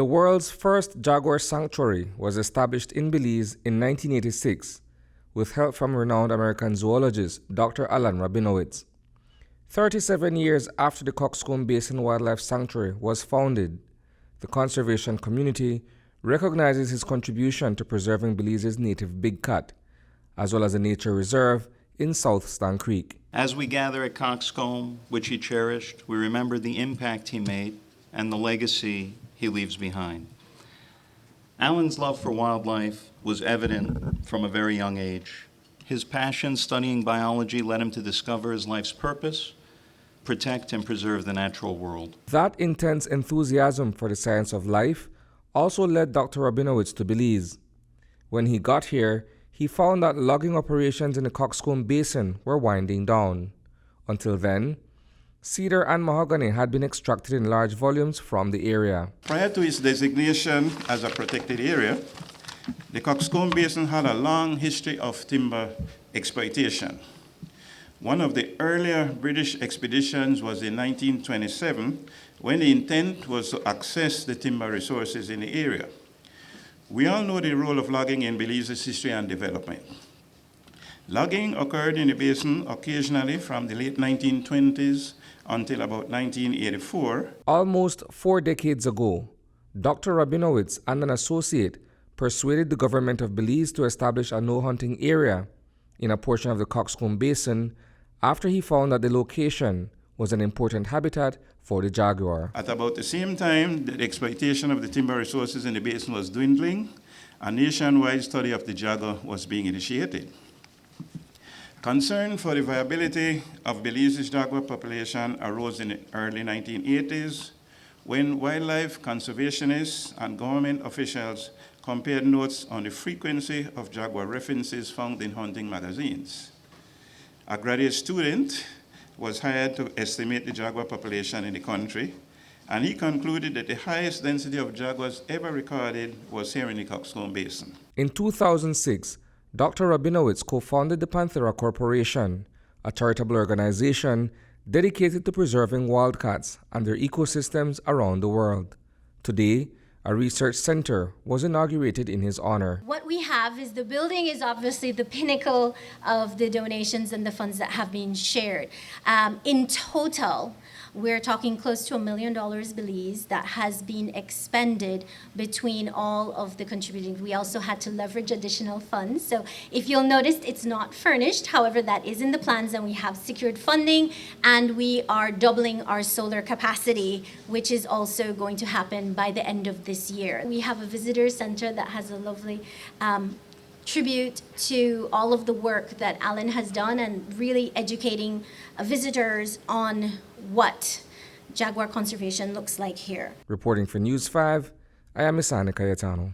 The world's first jaguar sanctuary was established in Belize in 1986 with help from renowned American zoologist Doctor Alan Rabinowitz. 37 years after the Cockscomb Basin Wildlife Sanctuary was founded, the conservation community recognizes his contribution to preserving Belize's native big cat, as well as a nature reserve in South Stan Creek. As we gather at Cockscomb, which he cherished, we remember the impact he made and the legacy he leaves behind. Alan's love for wildlife was evident from a very young age. His passion studying biology led him to discover his life's purpose: protect and preserve the natural world. That intense enthusiasm for the science of life also led Dr. Rabinowitz to Belize. When he got here, he found that logging operations in the Cockscomb Basin were winding down. Until then, cedar and mahogany had been extracted in large volumes from the area. Prior to its designation as a protected area, the Cockscomb Basin had a long history of timber exploitation. One of the earlier British expeditions was in 1927, when the intent was to access the timber resources in the area. We all know the role of logging in Belize's history and development. Logging occurred in the basin occasionally from the late 1920s until about 1984. Almost 4 decades ago, Dr. Rabinowitz and an associate persuaded the government of Belize to establish a no-hunting area in a portion of the Cockscomb Basin after he found that the location was an important habitat for the jaguar. At about the same time that the exploitation of the timber resources in the basin was dwindling, a nationwide study of the jaguar was being initiated. Concern for the viability of Belize's jaguar population arose in the early 1980s when wildlife conservationists and government officials compared notes on the frequency of jaguar references found in hunting magazines. A graduate student was hired to estimate the jaguar population in the country, and he concluded that the highest density of jaguars ever recorded was here in the Cockscomb Basin. In 2006, Dr. Rabinowitz co-founded the Panthera Corporation, a charitable organization dedicated to preserving wildcats and their ecosystems around the world. Today, a research center was inaugurated in his honor. What we have is the building is obviously the pinnacle of the donations and the funds that have been shared. In total, we're talking close to $1 million Belize that has been expended between all of the contributing. We also had to leverage additional funds. So if you'll notice, it's not furnished. However, that is in the plans, and we have secured funding, and we are doubling our solar capacity, which is also going to happen by the end of this year. We have a visitor center that has a lovely tribute to all of the work that Alan has done and really educating visitors on what jaguar conservation looks like here. Reporting for News 5, I am Isani Cayetano.